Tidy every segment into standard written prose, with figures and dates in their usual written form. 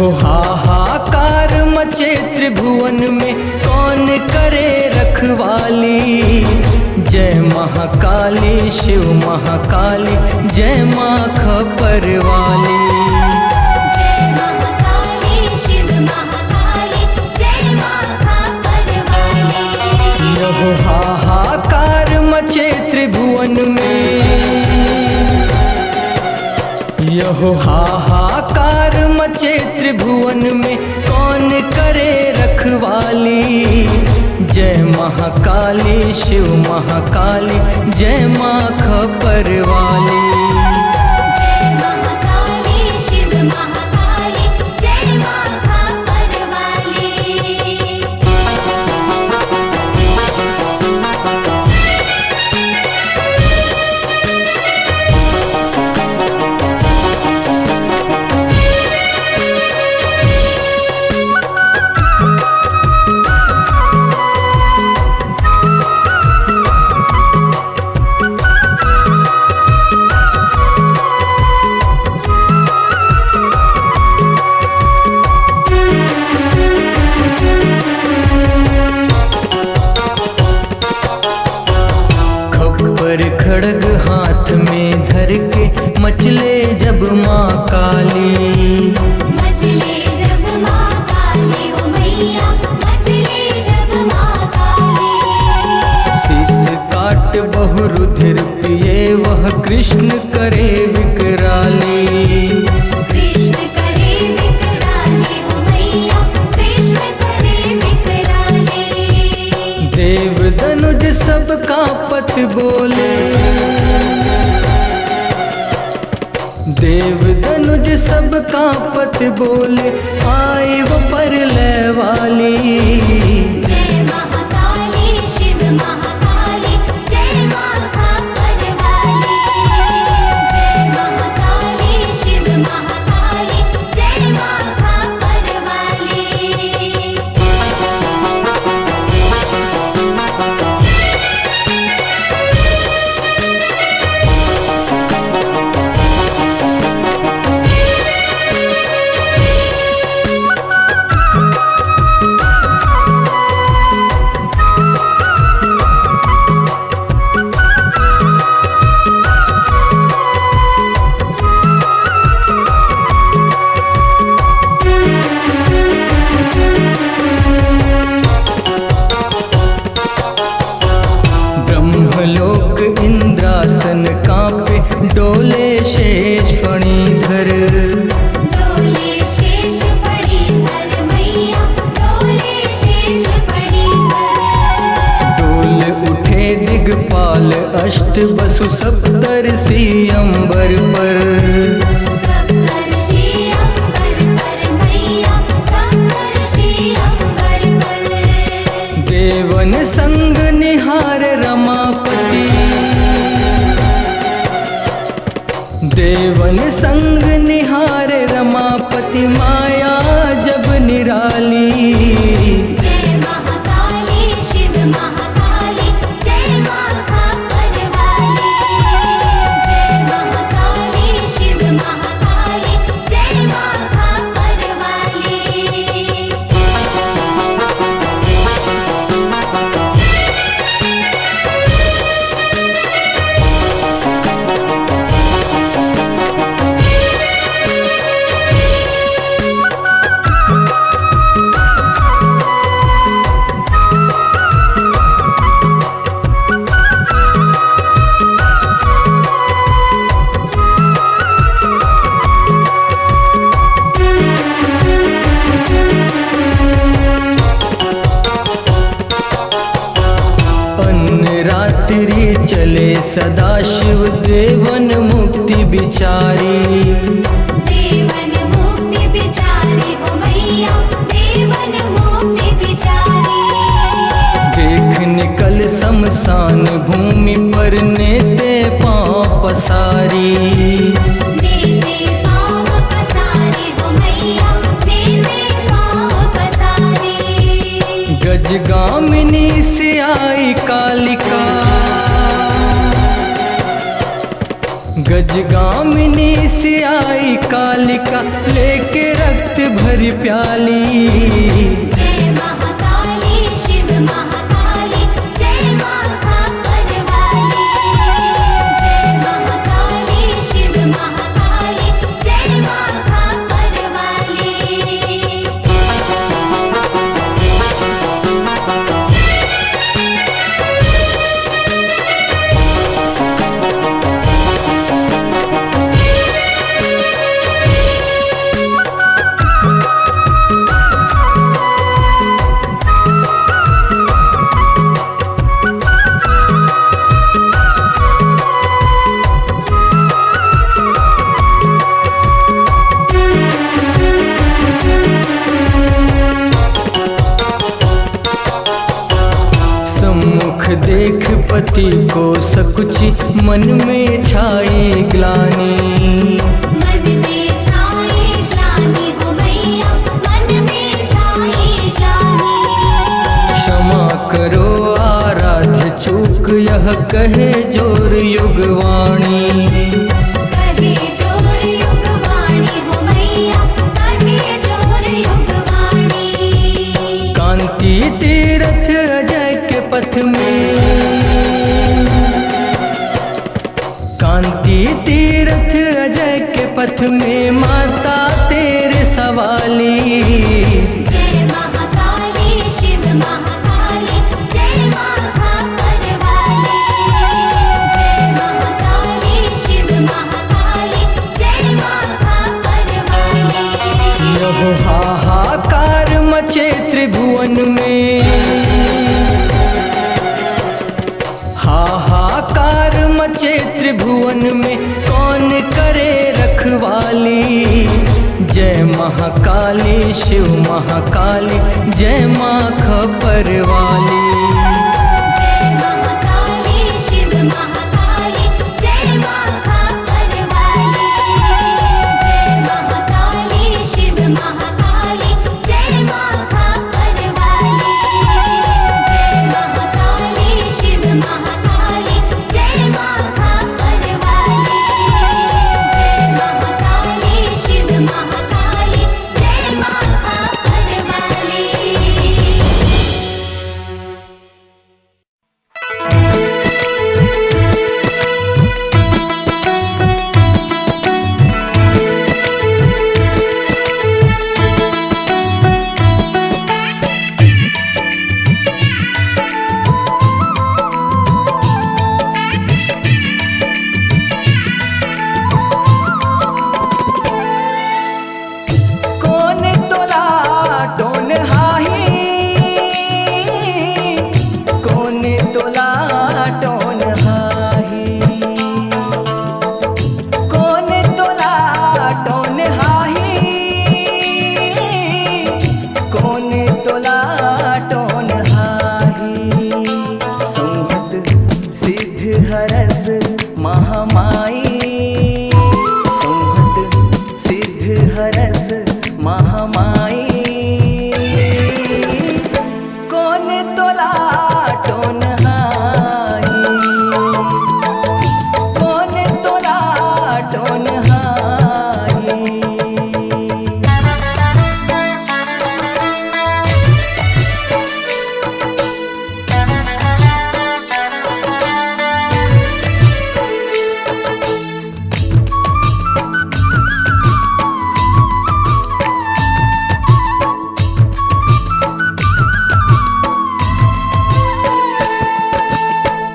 यहो हाहाकार मचे त्रिभुवन में, कौन करे रखवाली। जय महाकाली शिव महाकाली, जय माँ खपर वाली। जय महाकाली शिव महाकाली, जय माँ खपर वाली। यहो हाहाकार मचे त्रिभुवन में, यहो हाहाकार मचे त्रिभुवन में, कौन करे रखवाली। जय महाकाली शिव महाकाली, जय माँ खपर वाली। जय महाकाली शिव महाकाली, जय माँ खपर वाली। खप्पर खड़ग हाथ में धर के, मचले जब माँ काली। मचले जब माँ काली हो मैया, मचले जब माँ काली। शीस काट बहु रुधिर पिए, वह कृष्ण करे विकराली। कृष्ण करे विकराली हो मैया, कृष्ण करे विकराली। देव धनुज सबका पथ बोले, देव धनुज सबका पथ बोले, आए वो परलय वाली। जय महाकाली शिव महाकाली, जय माँ खपर वाली। जय महाकाली शिव महाकाली, जय माँ खपर वाली। ब्रह्मलोक इंद्रासन कांपे, डोले शेष फणीधर। डोले शेष फणीधर मैया, डोले शेष फणीधर। डोल उठे दिगपाल अष्ट बसु सप्तर्षि अंबर पर। सप्तर्षि अंबर पर मैया, सप्तर्षि अंबर पर। देवन संग निहार रमापति, देवन संग निहार रमापति, माया जब निराली। जय महाकाली शिव महाकाली, जय माँ खपर वाली। जय महाकाली शिव महाकाली, जय माँ खपर वाली। अन्न रात्रि चले सदा शिव, देवन मुक्ति बिचारी। देवन मुक्ति बिचारी हो मैया, देवन मुक्ति बिचारी। देख निकल शमशान भूमि पर, नेते पाँव पसारी। नेते पाँव पसारी हो मैया, नेते पाँव पसारी। गजगामिनी से आई कालिका, खजगामिनी से आई कालिका लेके रक्त भरी प्याली। जय महाकाली शिव महाकाली जय माँ खापर वाली। जय महाकाली शिव महाकाली जय माँ खापर वाली। सम्मुख देख पति को सकुची मन में छाई ग्लानि। मन में छाई ग्लानि हो मैया मन में छाई ग्लानि। क्षमा करो आराध्य चूक यह कहे जोर युगवाणी। कहे जोर युगवाणी हो मैया कहे जोर युगवाणी। कांति तीरथ अजय के पथ में, कांति तीरथ अजय के पथ में माता तेरे सवाली। जय महाकाली शिव महाकाली जय माँ खापर वाली। जय महाकाली शिव महाकाली जय माँ खापर वाली। यहो हाहाकार मचे त्रिभुवन में, हाहाकार मचे त्रिभुवन में कौन करे रखवाली। जय महाकाली शिव महाकाली जय माँ खपर वाली। जय महाकाली शिव महाकाली जय माँ खापर वाली। जय महाकाली शिव महाकाली जय माँ खापर वाली। जय महाकाली शिव महाकाली जय माँ खापर वाली। जय महाकाली शिव महाकाली जय माँ खापर वाली। कौन तोला टोन हाही, कौन तोला टोन हाही, कौन तोला टोन हाही, कौन तोला टोन हाही। संहत सिद्ध हरस महामाई, संहत सिद्ध हरस महामाई। कौन तोला टोन हाही, कौन तोला टोन हाही।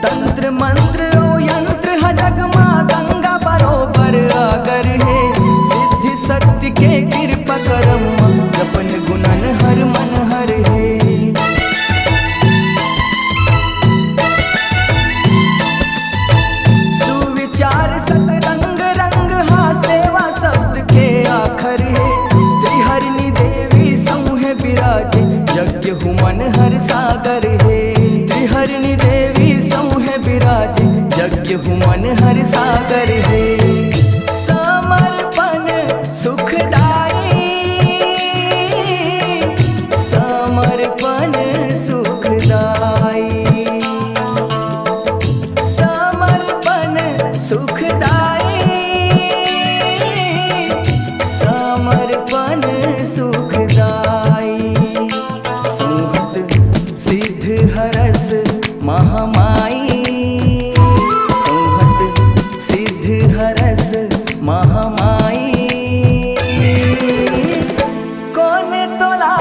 तंत्र मंत्र ओ यंत्र है जग माँ गंगा बरोबर अगर है। सिद्धि शक्ति के कृपा करम जपन गुणन हर मन हर है। सुविचार सतरंग रंग हा सेवा शब्द के आखर है। त्रिहरिणी देवी समूह विराजे यज्ञ हुमन हर सागर है। त्रिहरिणी देवी समूह विराजे यज्ञ हुमन हर सागर है। समर्पण सुखदाई, समर्पण सुखदाई, समर्पण सुखदाई, हरस महामाई संहत सिद्ध हरस महामाई कौन तोला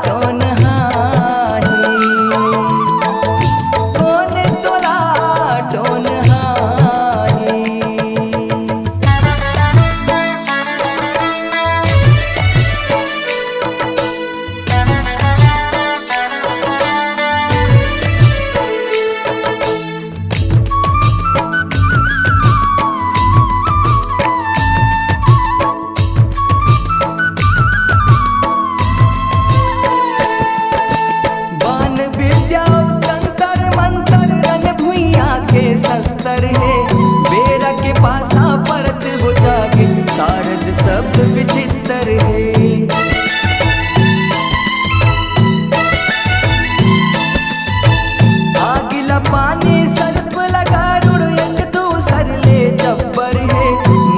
टोन हाही कौन तोला टोन हाही बान विद्या तंत्र मंत्र रन भुइया के शस्त्र है बेरा के पासा परत हो जागे सारद शब्द विचित्र है आगिला पानी सर्प लगा रुड़ एक दूसर ले जब्बर है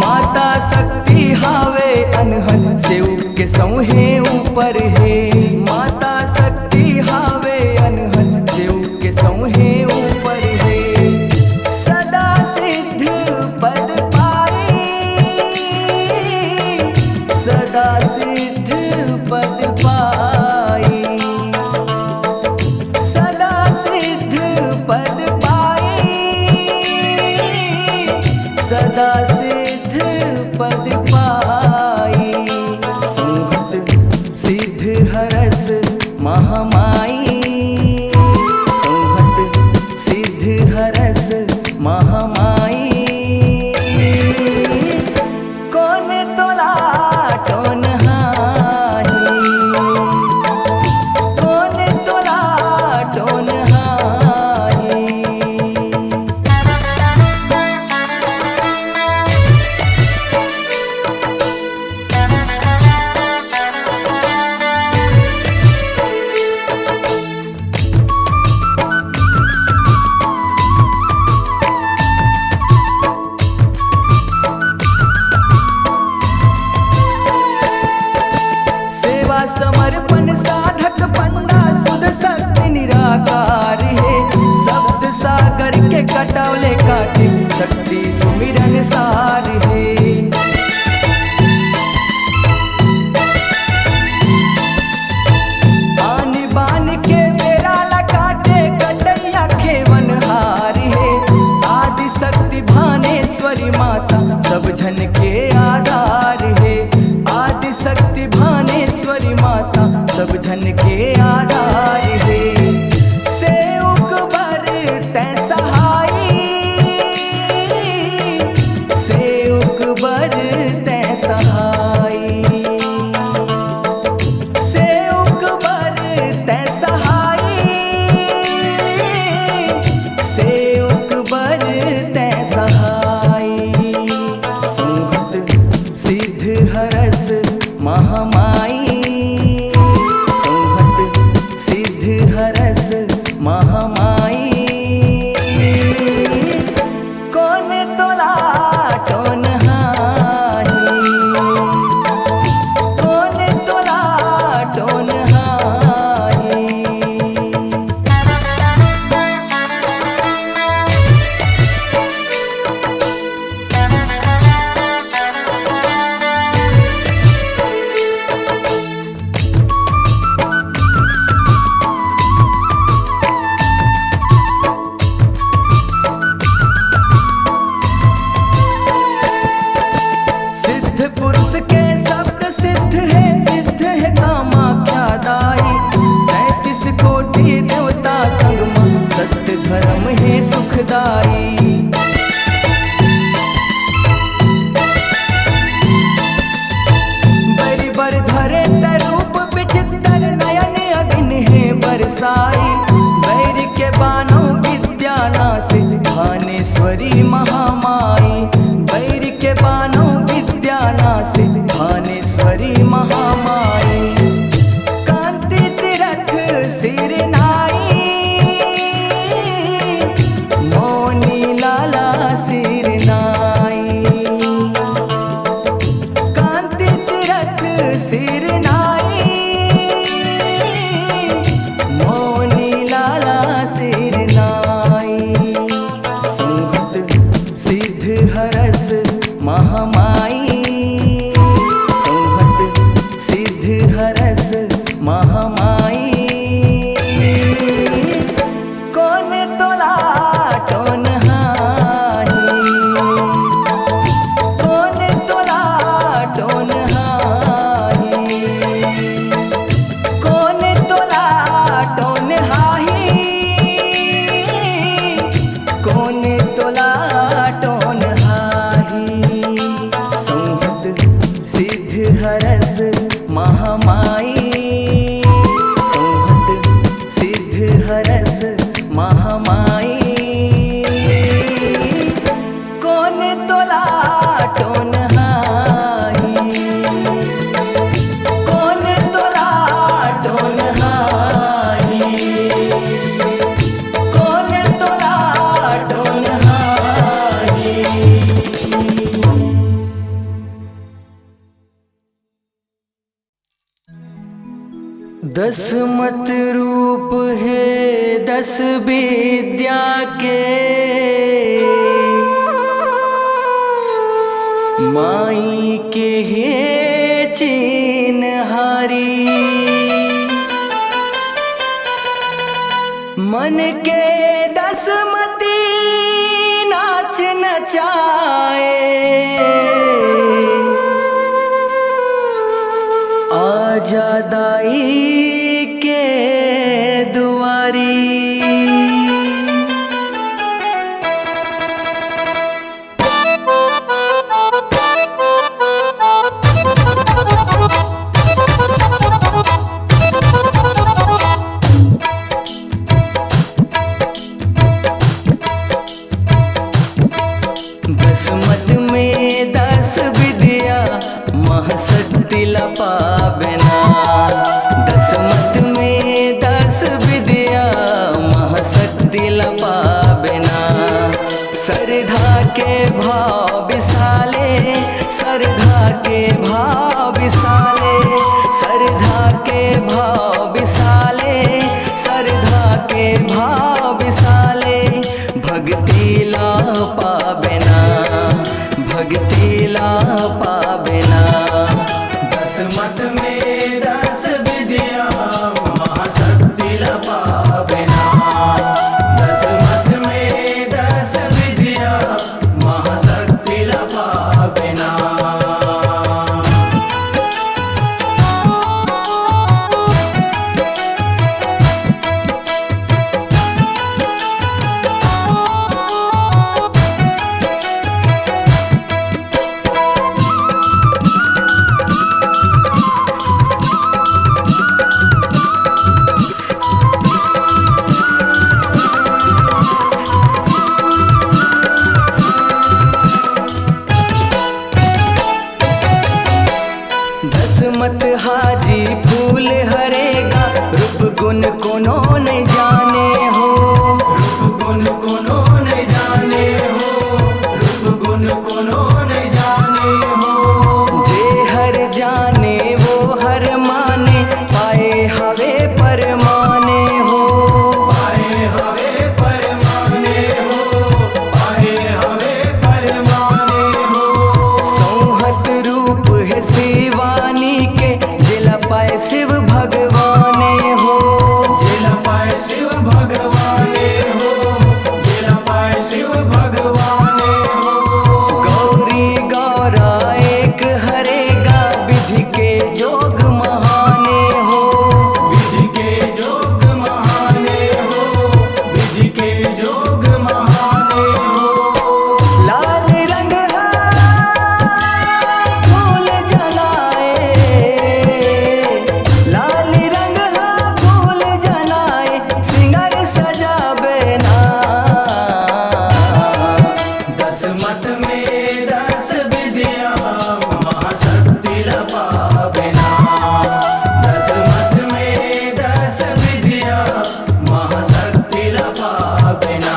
माता शक्ति हावे अनहद सेव के सौहे ऊपर है माता शक्ति हावे अनहद सेव के सौहे ऊपर है सदा सिद्ध पद पाई सदा सिद्ध पद पाई सदा सिद्ध पद पाई सदा सिद्ध पद पाई संहत सिद्ध हरस महामाई संहत सिद्ध हरस महामाई कौन तोला टोन हाही कौन तोला टोन हाही सेवा समर्पण साधक पंडा सुध शक्ति निराकार है शब्द सागर के कटावले काटे शक्ति सुमिरन सार है आन बान के बेरा लकाटे कटैया खेवन हार है आदि शक्ति भानेश्वरी माता सब जन के आधार है आदि शक्ति भानेश्वरी माता सब जन के आधार है सेवक बर तै सहाई महामाई कौन तोला टोन हाई कौन तोला टोन हाई कौन तोला टोन हाई। दस मत रूप है 10 विद्या के माई के है चिन्हारी मन के 10 मती नाच नचाए आजादाई के दुआरी। दस मत में 10 विद्या महसती लपाबेना। 10 मत में 10 विद्या महसती लपाबेना। श्रद्धा के भाव विशाले श्रद्धा के भाव विशाले श्रद्धा के भाव विशाले श्रद्धा के भाव विशाले भक्ति ला पाबेना भक्ति ला पाबेना। 10 मत में 10 विद्या महाशक्ति ला पाबेना। 10 मत में 10 विद्या महाशक्ति ला पाबेना। मत हाजी फूल हरेगा रूप गुण कोनो नहीं जाने हो रूप गुण कोनो नहीं जाने हो रूप गुण कोनो नहीं जाने हो। जे हर जाने वो हर माने पाए हवे पर माने हो पाए हवे पर माने हो पाए हवे पर माने हो। सौहत रूप है शिवानी के जिला पाए शिव भगवाने हो जिला पाए शिव भगवाने हो जिला पाए शिव भगवाने हो। गौरी गौरा एक हरेगा विधि के जोग महाने हो विधि के जोग महाने हो विधि के जोग महाने हो। लाल रंग फूल जलाए लाल रंग फूल जलाए सिंगार सजावे ना। 10 मत में 10 विद्या महाशक्ति ला पाबेना। 10 मत में 10 विद्या महाशक्ति ला पाबेना।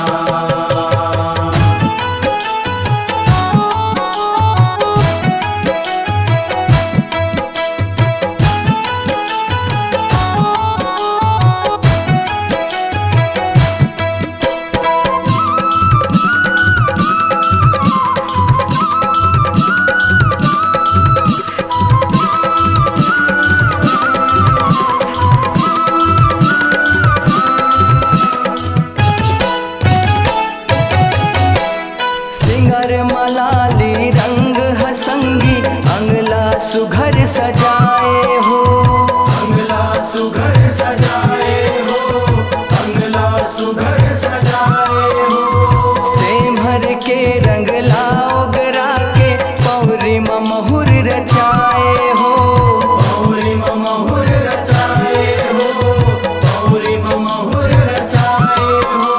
सिंगर मलाली रंग हसंगी अंगला सुघर सजाए हो अंगला सुघर सजाए हो अंगला सुघर सजाए हो। सेमहर के रंग लाओगरा के पौरी महुर रचाए हो पौरी महुर रचाए हो पौरी महुर रचाए हो।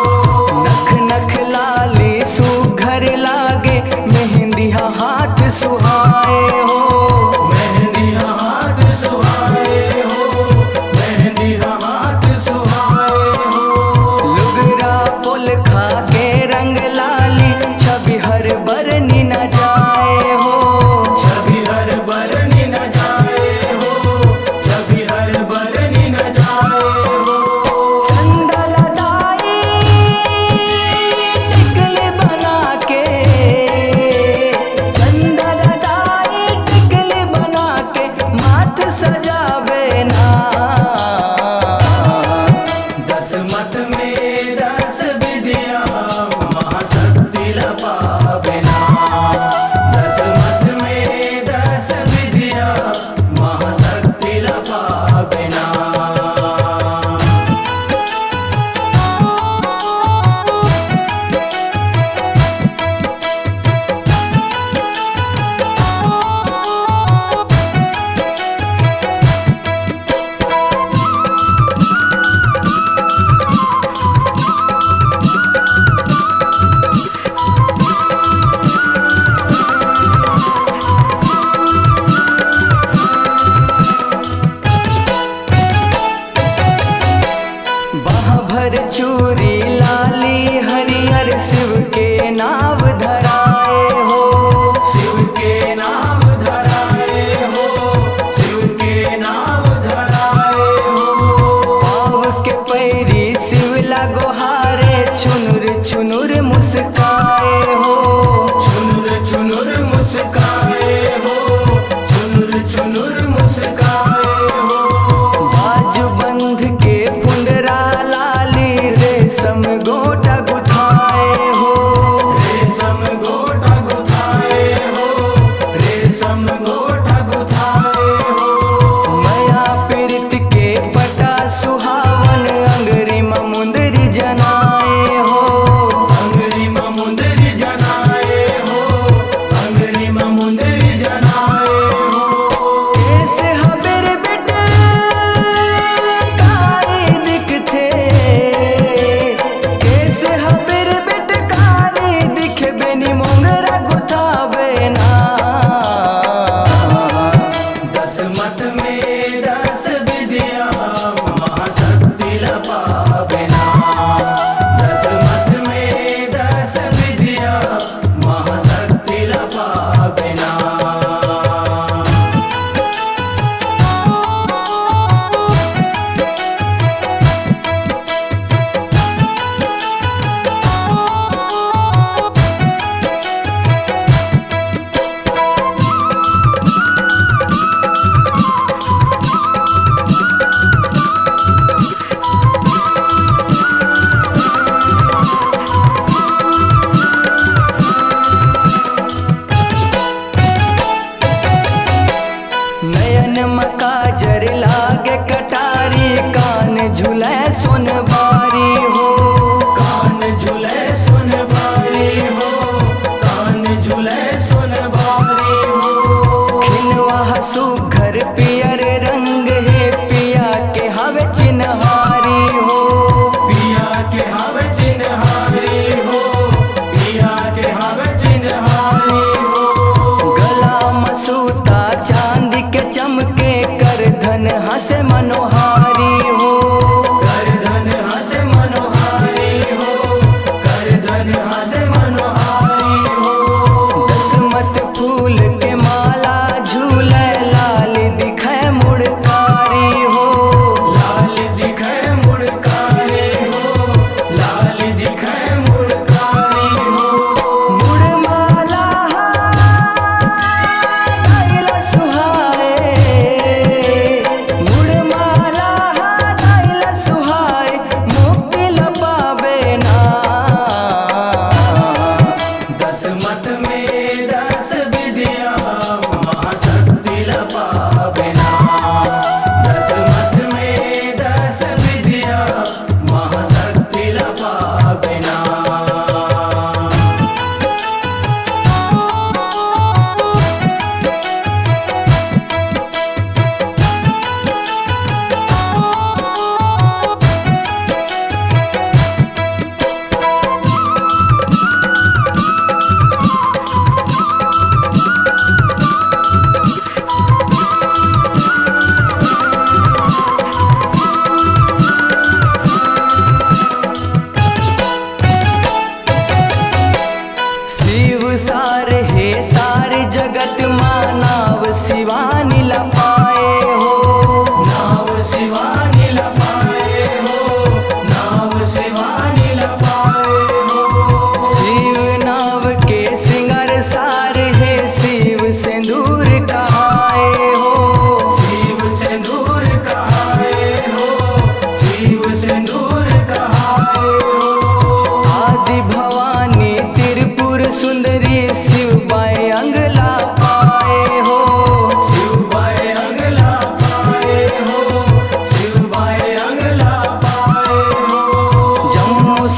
खा के रंग लाली छवि हर बरनी न जाए हो। छवि हर बरनी न जाए हो, छवि हर बरनी न जाए हो। चंदा लदाई टिकली बना के, चंदा लदाई टिकली बना के माथ सजावे ना। दस मत में दस विद्या महाशक्ति लपावे ना। दस मत में दस विद्या महाशक्ति लपावे ना। बाह भर चूरी लाली हरिहर शिव के नाव धराए हो। शिव के नाम धराए हो, शिव के नाम धराए हो। पाव के पैरी शिवला गोहारे छुनुर छुनुर मुस्काए हो। छुनुर छुनुर मुस्काए हो, छुनुर छुनुर मुस्काए हो। बाजू बंध के पुंडरा लाली रेशम गोटा गुथाए हो। रेशम गोटा गुथाए हो, रेशम गोटा गुथाए हो। मया पीरित के पटा सुहावन अंगरी मुंदरी जनाए हो। अंगरी में मुंदरी जनाए हो, अंगरी में मुंदरी जनाए हो। कैसे हबेर बिट कारी दिखथे, कैसे हबेर बिट कारी दिखे बेनी मोंगरा गुथावे ना। दस मत में दस विद्या महाशक्ति लपावे ना। दस मत में दस विद्या महाशक्ति लपावे ना। नयन मकाजर लागे कटारी कान झुले सोनबारी हो। कान झूले सुनबारी हो, कान झूले सुनबारी हो। खिलवा सुघर पियर रंग है पिया के हवे चिन्हारी हो। पिया के हवे चिन्हारी हो, पिया के हवे चिन्हारी हो। गला मसूता चांदी के चमके कर धन हंसे मनोहारी हो। करधन हंस मनोहारी हो, करधन हंस मनोहारी हो। दसमत फूल के माला झूले लाल दिखे मुड़कारी हो। लाल दिखे मुड़कारी हो, लाल दिखे मुड़कारी हो। मुड़माला गैला सुहाए, मुड़माला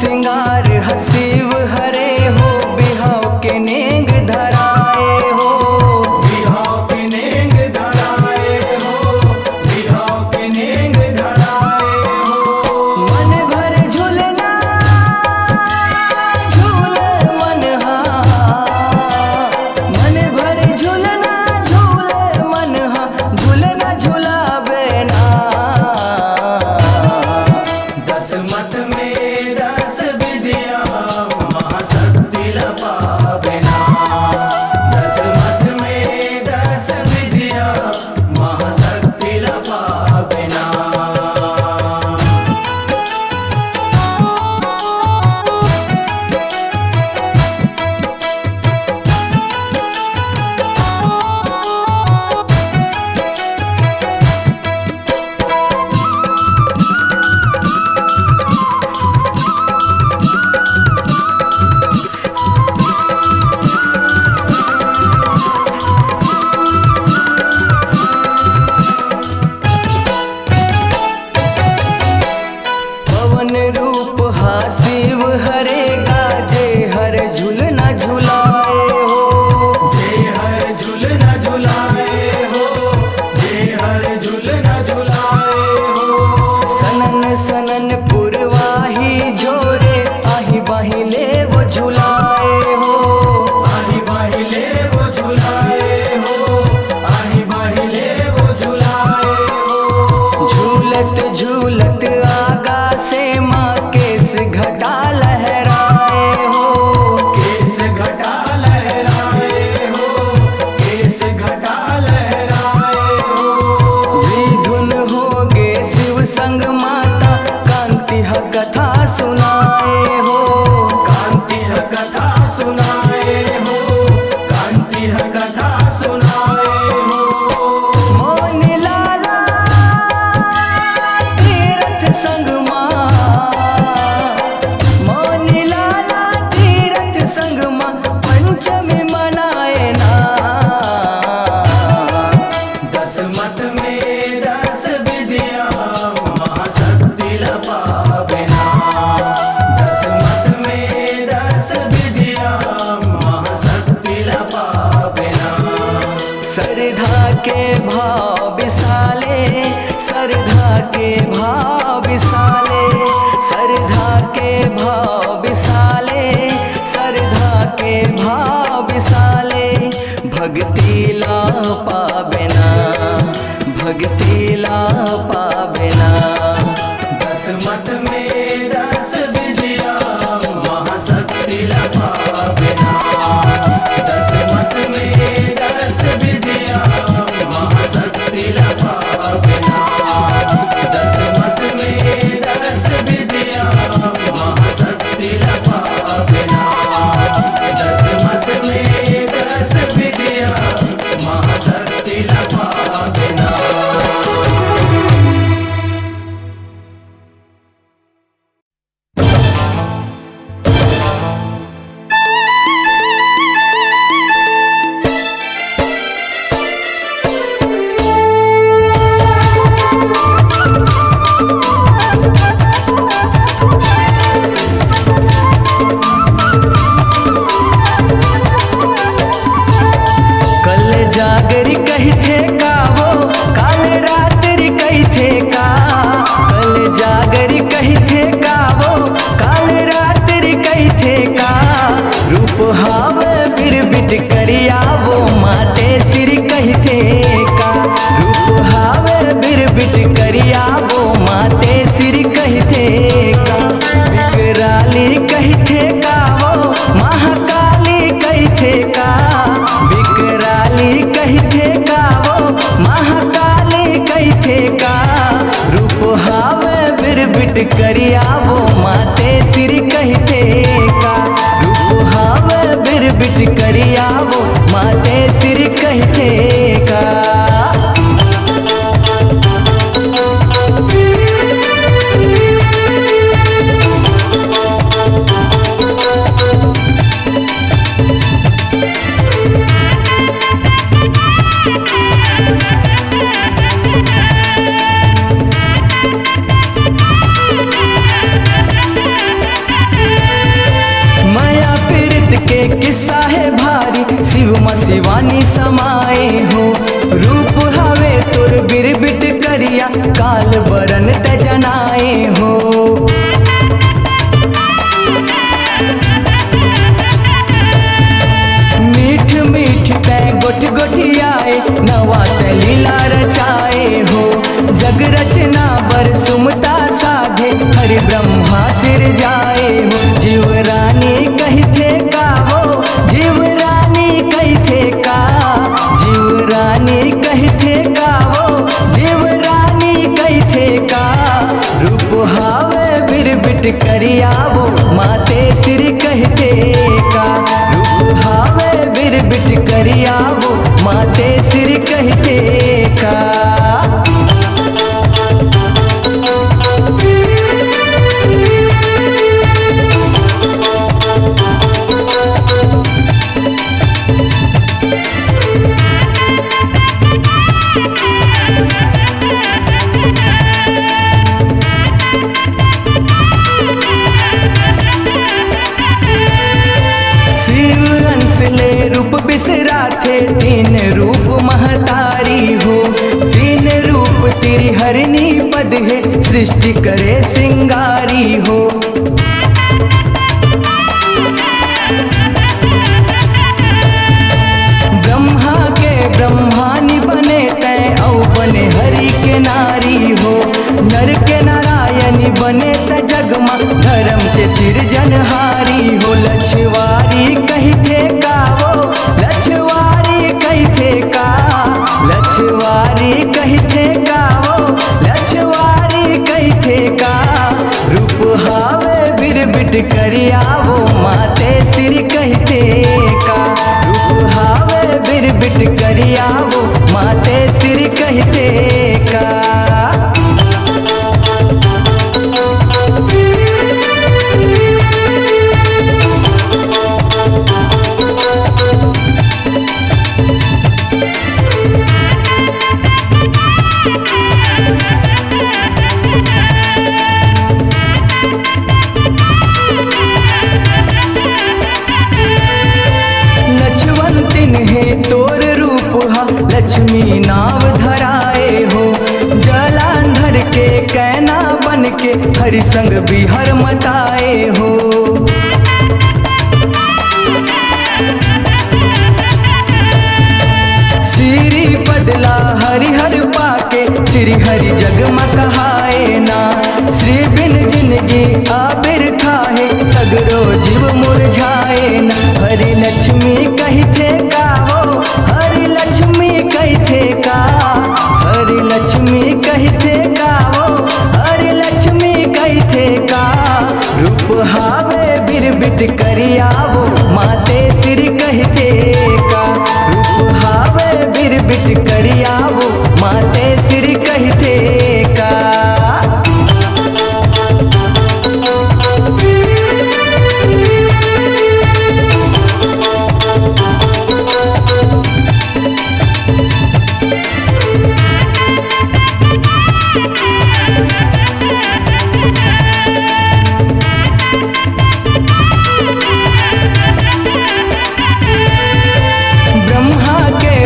सिंगार हसीव हरे हो बिहाव के नेंग धराए हो बिहाव के नेंग धराए हो बिहाव के नेंग धराए हो मन भर झूलना झूले मनहा मन भर झूलना झूले मनहा झूलना झूलावे ना दस मत में दस विद्या महाशक्ति लपावे ना दस मत में दस विद्या महाशक्ति लपावे ना पवन रूप हासिव हरे गाजे हर झूलना झुलाए हो जय हर झूलना झुलाए हो जय हर झूलना झुलाए हो सनन सनन पुरवाही झोरे आही बाही ले वो झुलाए हो आही बाहिले वो झुलाए हो आही बाहिले वो झुलाए हो झूलत झूलत आगा से माँ केस घटा लहराए हो केस घटा लहराए हो केस घटा लहराए हो विधुन हो गे शिव संग माता कांति ह कथा सुनाए हो कांति ह कथा सुनाए हो कांति ह कथा सुनाए हो मोन लाला तीरथ संग माँ मोन लाला तीरथ संग माँ पंचमी मनाए ना दस मत में दस विद्या महाशक्ति लपावे ना दस मत में दस विद्या महाशक्ति लपावे ना सरधा के भाव विसाले सरधा के भाव विसाले सरधा के भाव विसाले सरधा के भाव विसाले भक्ति ला पावेना भक्ति ला पावेना दस मत में दस विद्या महाशक्ति लपावे ना दस मत में दस विद्या महाशक्ति लपावे ना दस मत में दस विद्या महाशक्ति लपावे ना दस मत में दस विद्या महाशक्ति लपावे ना कल जागरी कही थे का वो काल रात्रि कही थे का कल जागरी कही थे का वो काल रात्रि कही थे का रूप हाव बिरबिट करिया वो माते सिर कही थे का रूप हाव बिरबिट करिया वो माते सिर कही थे का विकराली कही थे का वो महाकाली कही थे का विकराली कही थे का वो महाकाली कही थे का रूप हाव बिरबिट करिया वो माते सिर कही थे का रूप हाव बिरबिट करिया वो माते सिर कही थे का समाए हो। रूप हवे तोर बिरबिट करिया काल बरन त जनाए हो। मीठ मीठ तै गोठ गोठियाए नवा लीला रचाए हो। जग रचना बर सुमता साधे हरि ब्रह्मा सिर जाए हो। जीव रानी कही थे का हो, जीव रानी कही थे का, जीव रानी कही थे का हो, जीव रानी कही थे का। रूप हावे बिरबिट करिया वो माते सिर कहते का। रूप हावे बिरबिट करिया वो माते सिर कहते का। रूप बिसरा थे तीन रूप महतारी हो। तीन रूप तेरी हरिणी पद है सृष्टि करे सिंगारी हो। ब्रह्मा के ब्रह्मानी बने तय औ बने हरि के नारी हो। नर के नारायणी बने त जगमा धर्म के सिरजनहारी हो। लछवारी कही थे का वो, लछवारी कही थे का, लछवारी कही थे का वो, लछवारी कही थे का। रूप हावे बिरबिट करिया वो माते सिर कहते का। रूप हावे बिरबिट करिया वो माते सिर कहते का। लक्ष्मण है तोर रूप हा लक्ष्मी नाव धराए हो। जलांधर के कैना बन के हरि संग बिहर मताए हो। श्री बदला हरिहर पाके श्री हरि जगम कहाए ना। श्री बिन जिंदगी आबिर खाए सगरो जीव मुरझाए ना। हरि लक्ष्मी कही थे का हो, हरि लक्ष्मी कही थे का, हरि लक्ष्मी कही थे का हो, हरि लक्ष्मी कही थे का। रूप हावे बिरबिट करिया वो माते सिर कहते का। रूप हावे बिरबिट करिया वो माते सिर कहते का।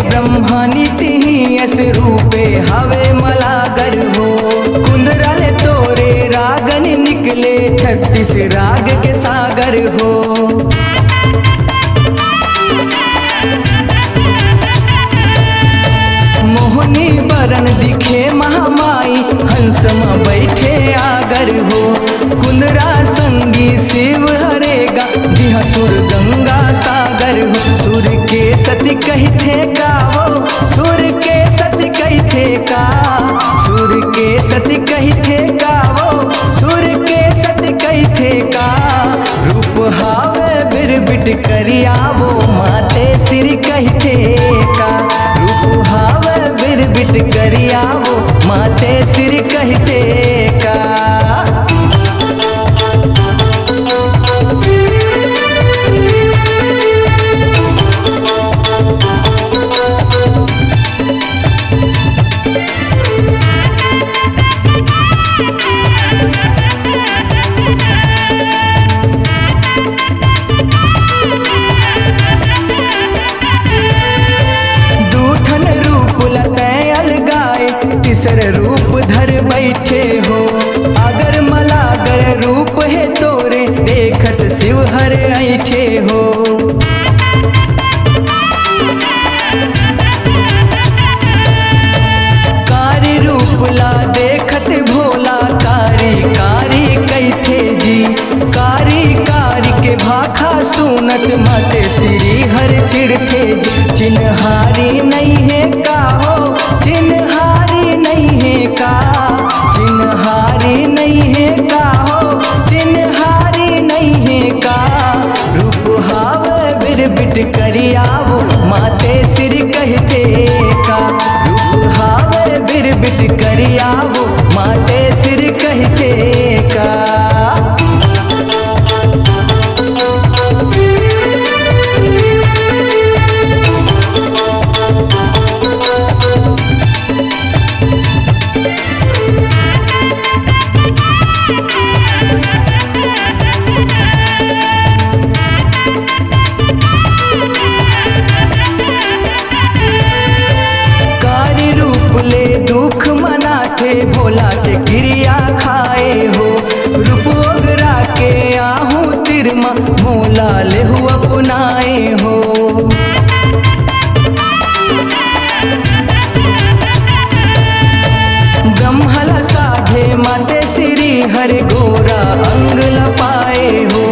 ब्रह्मानी तिही अस रूपे हवे मलागर हो। कुंदरल तोरे रागन निकले 36 राग के सागर हो। मोहनी बरन दिखे महामाई हंस में बैठे आगर हो। कुंदरा संगी शिव हरेगा दिहा सुर गंगा सागर हो। सुर के सती कही थे का हो, सुर के सती कही थे का, सुर के सती कही थे का हो, सुर के सती कही थे का। रूप हावे बिरबिट करिया वो माते सिर कही थे का। रूप हावे बिरबिट करिया वो माते सिर कहते का। हर ऐठे हो। कारी रूप ला देखत भोला कारी कारी कैथे जी, कारी कारी के भाखा सुनत माते श्री हर चिढ़ते जी। चिन्हारी नहीं है का हो, चिन्हारी नहीं है का, चिन्हारी नहीं है का हो, चिन्हारी नहीं है का। रूप हाव बिरबिट करियावो माते सिर कहते का, रूप हाव बिरबिट करियावो माते सिर कहते का। दुख मनाथे भोला के क्रिया खाए हो। रूपोगरा के आहू तिरमा भोला लेहु अपनाए हो। ब्रह्मला साधे माते श्री हरि गोरा अंग लपाए हो।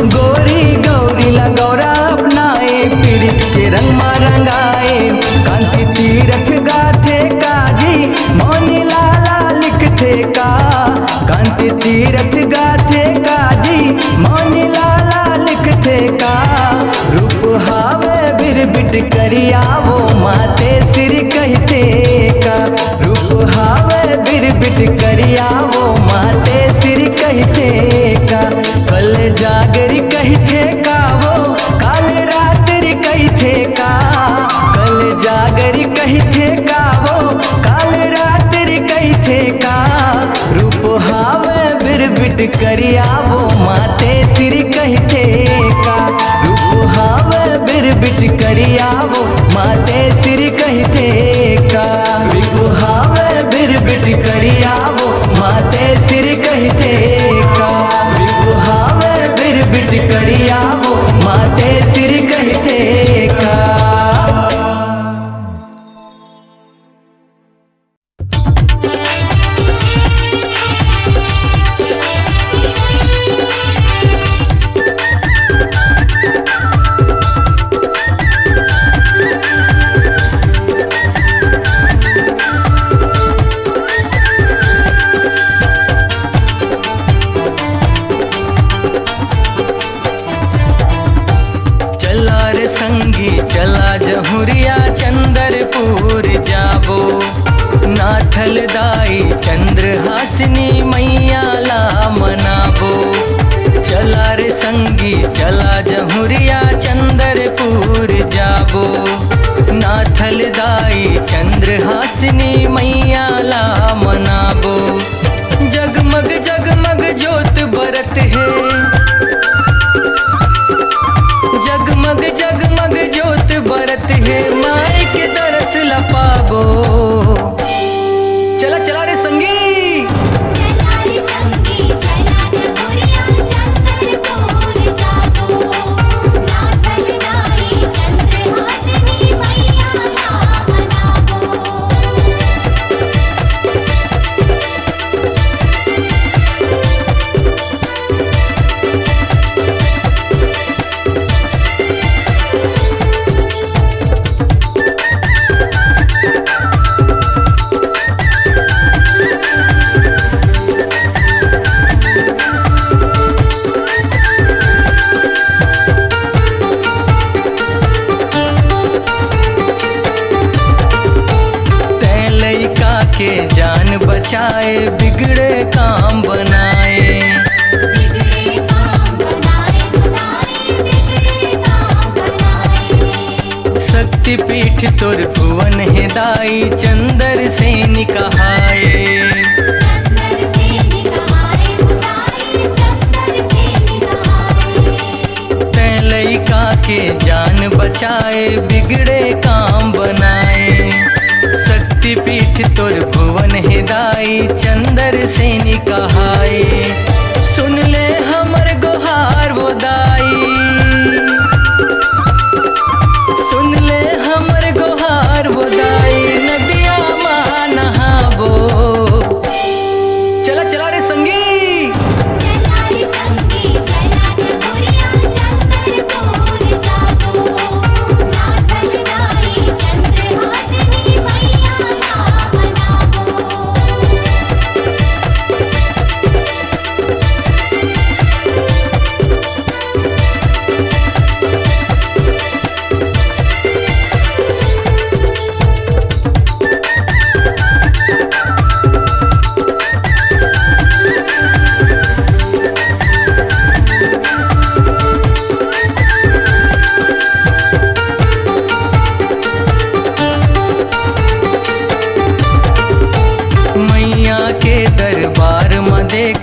गोरी गौरी ला गौरा अपनाए पीड़ित के रंग मा रंगाए। कांति तीरथ गाथे काजी मौनी लाला लिखते का, कांति तीरथ गाथे काजी मौनी लाला लिखते का। रूप हावे बिरबिट करियावो माते सिर कहते का, रूप हावे बिरबिट करियावो माते सिर कहते का। कल जागरी कहते का वो काल रात्रि कहते का, कल जागरी कहते का वो काल रात्रि कहते का। रूप हाव बिरबिट करियावो माते सिर कहते का, रूप हाव बिरबिट करियावो माते सिर कहते का। रूप हाव बिरबिट करियावो माते सिर कहते का, रूप हाव बिरबिट करियावो माते सिर कहते का। संगी चला जहुरिया चंदरपुर जाबो। नाथल दाई चंद्रहासिनी मैया ला मनाबो। चला रे संगी चला जहुरिया चंदरपुर जाबो। नाथल दाई चंद्रहासिनी मैया ला मनाबो। जगमग जगमग ज्योत बरत है, जगमग जगमग ज्योत बरत है माई के दरस लपाबो। चला चला रे संगी, चला रे संगी चला जहुरिया चंदरपुर जाबो। नाथल दाई चंद्रहासिनी मैया ला मनाबो। के जान बचाए बिगड़े काम बनाए। बिगड़े काम बनाए खुदाई, बिगड़े काम बनाए। शक्तिपीठ तोर भुवन है दाई चंदर से निकहाए। चंदर से निकहाए खुदाई, चंदर से निकहाए। तै लइका के जान बचाए बिगड़े काम बनाए। शक्तिपीठ तोर भुवन है दाई चंदर से निकहाए। सुन ले हमर गोहार वो दाई,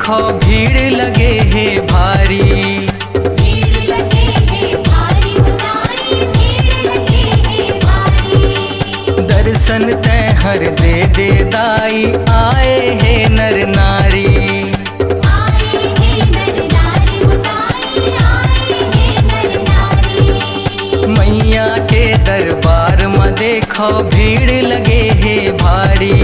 देखो भीड़ लगे है भारी। भीड़ लगे है भारी उदाई, भीड़ लगे है भारी। दर्शन तैं हर दे दे दाई, आए है नर नारी। आए हैं नर नारी उदाई, आए हैं नर नारी। मैया के दरबार में देखो भीड़ लगे है भारी।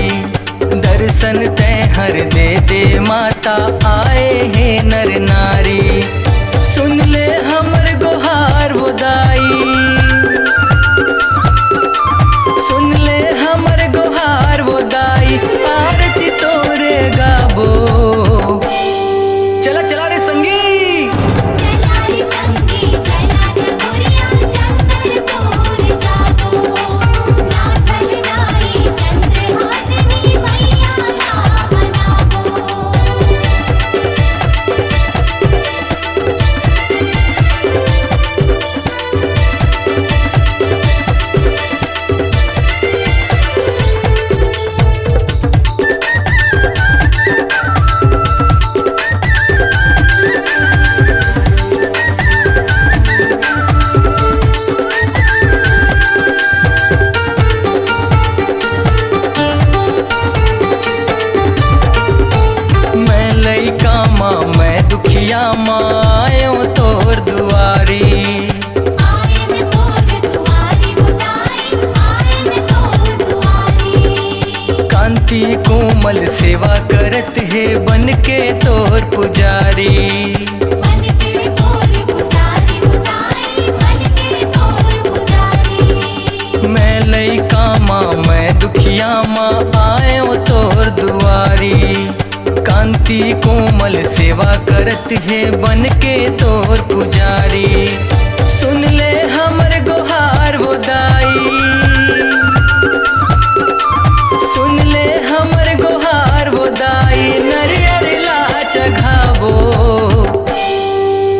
दर्शन तैं हर दे दे माता, आए है नर नारी। सुन ले हमर गुहार वो दाई, सुन ले हमर गुहार वो दाई, आरती तोरे गाबो। चला चला रे संगी, चला रे संगी चला जगुरिया, चंद्रपुर जाबो। नाथल दाई चंद्रहासिनी मैया ना मनाबो। मैं लइका माँ मैं दुखिया माँ, आयो तोर दुआरी। आयन तोर दुआरी उदाई, आयन तोर दुआरी। कांति कोमल सेवा करत है, बन के तोर पुजारी। बनके तोर पुजारी उदाई, बनके तोर पुजारी। मैं लइका माँ मैं दुखिया माँ, आयो तोर दुआरी। कांति कोमल सेवा करत है, बन के तोर पुजारी। सुन ले हमर गुहार वो दाई, सुन ले हमर गुहार वो दाई, नरियर ला चघाबो।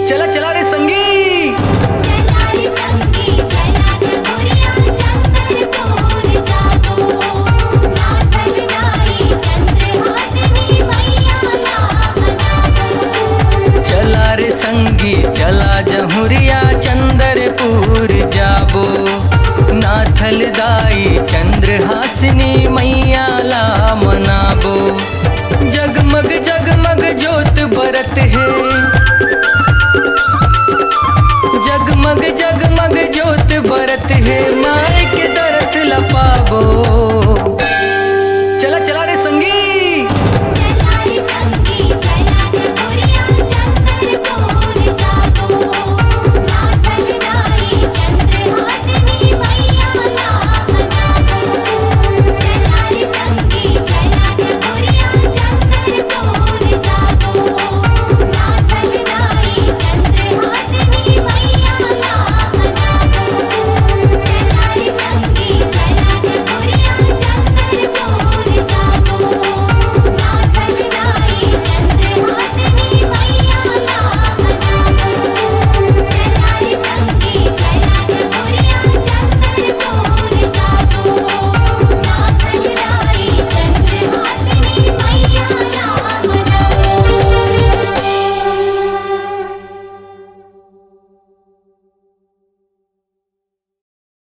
चला चला रे संगी, चला रे संगी चला जगुरिया, चंद्रपुर जाबो। नाथल दाई चंद्रहासिनी मैया ना मनाबो। चला रे संगी चला जहुरिया, चंद्र